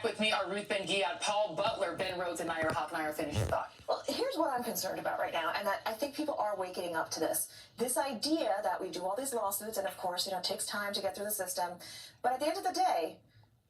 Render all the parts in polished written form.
Back with me are Ruth Ben-Ghiat, Paul Butler, Ben Rhodes, and Naira Hawk. Finish your thought. Well, here's what I'm concerned about right now, and I think people are waking up to this. This idea that we do all these lawsuits, and of course, it takes time to get through the system. But at the end of the day,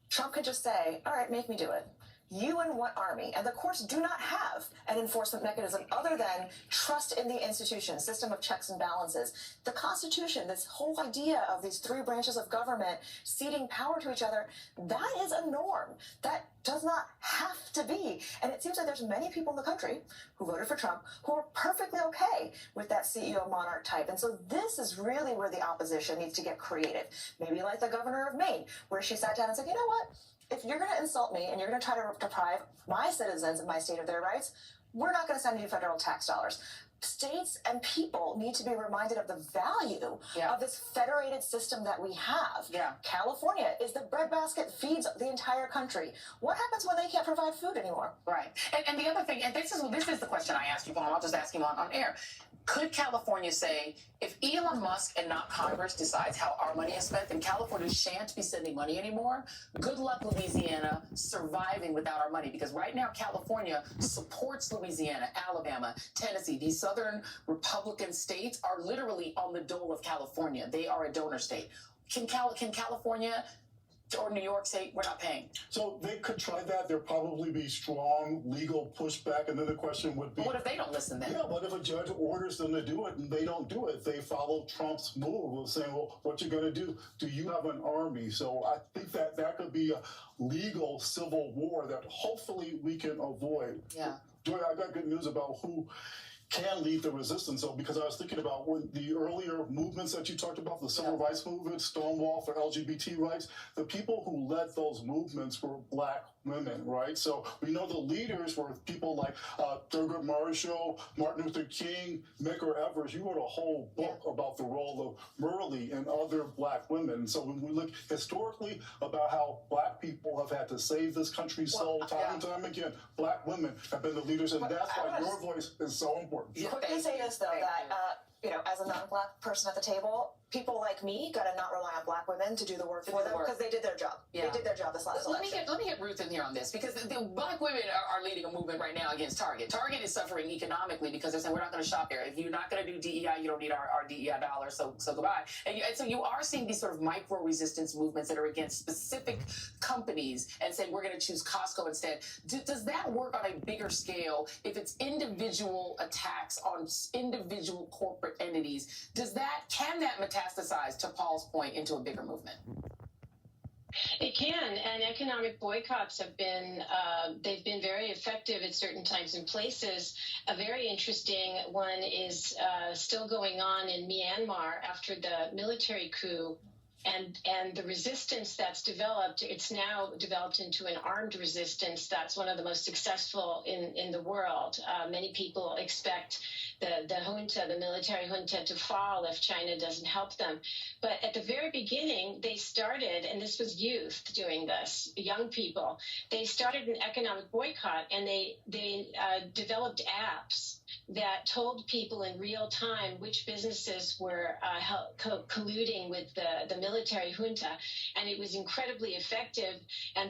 Trump could just say, all right, make me do it. You and what army? And the courts do not have an enforcement mechanism other than trust in the institution, system of checks and balances. The Constitution, this whole idea of these three branches of government ceding power to each other, that is a norm. That does not have to be. And it seems like there's many people in the country who voted for Trump who are perfectly okay with that CEO monarch type. And so this is really where the opposition needs to get creative. Maybe like the governor of Maine, where she sat down and said, you know what? If you're going to insult me and you're going to try to deprive my citizens of my state of their rights, we're not going to send you federal tax dollars. States and people need to be reminded of the value of this federated system that we have. California is the breadbasket, feeds the entire country. What happens when they can't provide food anymore? Right. And the other thing, and this is the question I asked you, Paul, I'll just ask you on air. Could California say, if Elon Musk and not Congress decides how our money is spent, then California shan't be sending money anymore? Good luck, Louisiana, surviving without our money. Because right now, California supports Louisiana, Alabama, Tennessee. These southern Republican states are literally on the dole of California. They are a donor state. Can California or New York say, we're not paying? So they could try that. There'd probably be strong legal pushback. And then the question would be, but what if they don't listen then? Yeah, but if a judge orders them to do it and they don't do it, they follow Trump's move of saying, well, what you going to do? Do you have an army? So I think that could be a legal civil war that hopefully we can avoid. Yeah. Joy, I got good news about who can lead the resistance, though, because I was thinking about when the earlier movements that you talked about, the civil rights movement, Stonewall for LGBT rights, the people who led those movements were Black women, right? So we know the leaders were people like Thurgood Marshall, Martin Luther King, Medgar Evers. You wrote a whole book about the role of Myrlie and other Black women. So when we look historically about how Black people have had to save this country's soul time and time again, Black women have been the leaders, and that's why your voice is so important. Quickly say this, though, that, as a non-Black person at the table, people like me got to not rely on Black women to do the work for them because they did their job. They did their job this last election. Let me get Ruth in here on this, because the Black women are leading a movement right now against Target. Target is suffering economically because they're saying, we're not going to shop there. If you're not going to do DEI, you don't need our DEI dollars, so goodbye. And so you are seeing these sort of micro-resistance movements that are against specific companies and saying, we're going to choose Costco instead. Does that work on a bigger scale if it's individual attacks on individual corporate entities? Can that metastasize, to Paul's point, into a bigger movement? It can, and economic boycotts have been, they've been very effective at certain times and places. A very interesting one is still going on in Myanmar after the military coup. And the resistance that's developed, it's now developed into an armed resistance that's one of the most successful in the world. Many people expect the junta, the military junta, to fall if China doesn't help them. But at the very beginning, they started, and this was youth doing this, young people, they started an economic boycott, and they developed apps that told people in real time which businesses were colluding with the military junta, and it was incredibly effective. And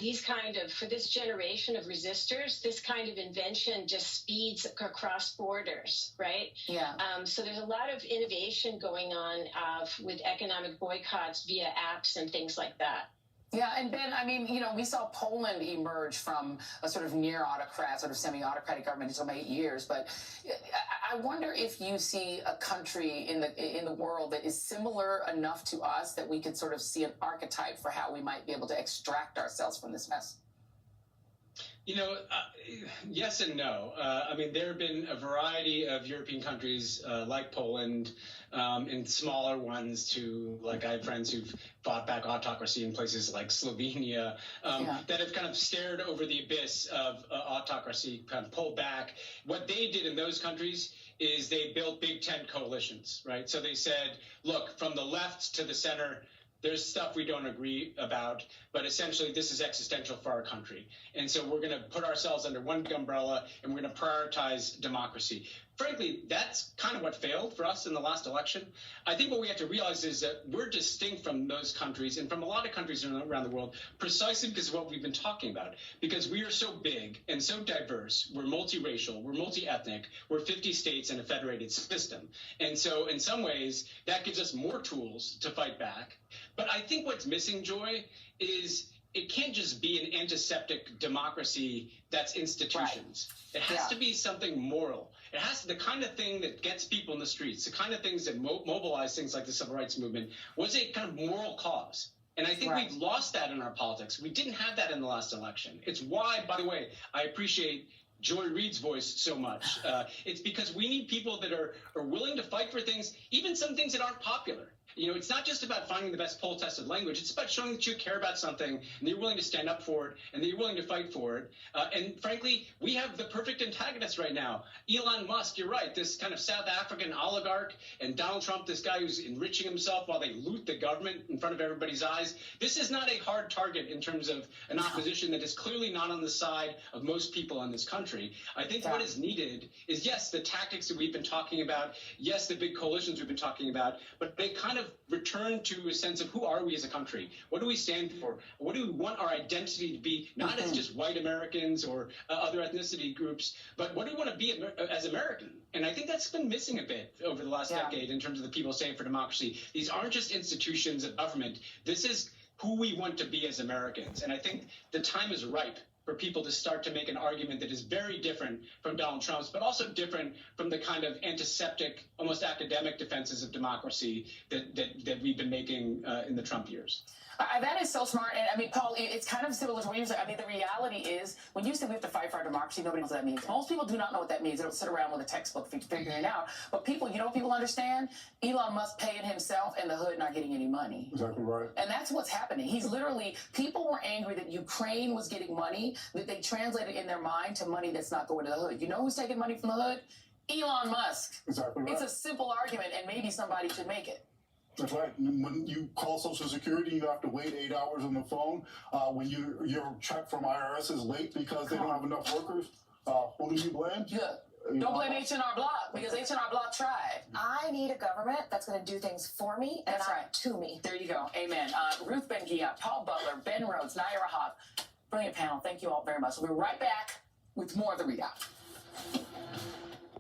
for this generation of resistors, this kind of invention just speeds across borders, right? Yeah. So there's a lot of innovation going on with economic boycotts via apps and things like that. Yeah, and Ben, we saw Poland emerge from a sort of near-autocrat, sort of semi-autocratic government until 8 years. But I wonder if you see a country in the world that is similar enough to us that we could sort of see an archetype for how we might be able to extract ourselves from this mess. Yes and no. There have been a variety of European countries like Poland and smaller ones too. Like I have friends who've fought back autocracy in places like Slovenia that have kind of stared over the abyss of autocracy, kind of pulled back. What they did in those countries is they built big tent coalitions, right? So they said, look, from the left to the center, there's stuff we don't agree about, but essentially this is existential for our country. And so we're going to put ourselves under one umbrella and we're going to prioritize democracy. frankly, that's kind of what failed for us in the last election. I think what we have to realize is that we're distinct from those countries and from a lot of countries around the world precisely because of what we've been talking about. Because we are so big and so diverse, we're multiracial, we're multi-ethnic, we're 50 states and a federated system. And so in some ways, that gives us more tools to fight back. But I think what's missing, Joy, is it can't just be an antiseptic democracy that's institutions. Right. It has to be something moral. It has to, the kind of thing that gets people in the streets, the kind of things that mobilize things like the civil rights movement, was a kind of moral cause. And I think we've lost that in our politics. We didn't have that in the last election. It's why, by the way, I appreciate Joy Reid's voice so much. It's because we need people that are willing to fight for things, even some things that aren't popular. You know, it's not just about finding the best poll-tested language. It's about showing that you care about something and that you're willing to stand up for it and that you're willing to fight for it. And frankly, we have the perfect antagonist right now. Elon Musk, you're right, this kind of South African oligarch, and Donald Trump, this guy who's enriching himself while they loot the government in front of everybody's eyes. This is not a hard target in terms of an opposition that is clearly not on the side of most people in this country. I think what is needed is, yes, the tactics that we've been talking about, yes, the big coalitions we've been talking about, but they kind of return to a sense of who are we as a country? What do we stand for? What do we want our identity to be, not as just white Americans or other ethnicity groups, but what do we want to be as American? And I think that's been missing a bit over the last decade in terms of the people standing for democracy. These aren't just institutions of government. This is who we want to be as Americans. And I think the time is ripe for people to start to make an argument that is very different from Donald Trump's, but also different from the kind of antiseptic, almost academic defenses of democracy that we've been making in the Trump years. That is so smart. And I mean, Paul, it's kind of similar to what you said. I mean, the reality is, when you say we have to fight for our democracy, nobody knows what that means. Most people do not know what that means. They don't sit around with a textbook figuring it out. But people, you know what people understand? Elon Musk paying himself and the hood not getting any money. Exactly right. And that's what's happening. He's literally, people were angry that Ukraine was getting money that they translated in their mind to money that's not going to the hood. You know who's taking money from the hood? Elon Musk. Exactly right. It's a simple argument, and maybe somebody should make it. That's right. When you call Social Security, you have to wait 8 hours on the phone. When your check from IRS is late because they don't have enough workers, who do you blame? Don't blame H&R Block, because H&R Block tried. I need a government that's going to do things for me and not to me. There you go. Amen. Ruth Ben-Ghiat, Paul Butler, Ben Rhodes, Nayyera Haq. Brilliant panel. Thank you all very much. We'll be right back with more of The ReidOut.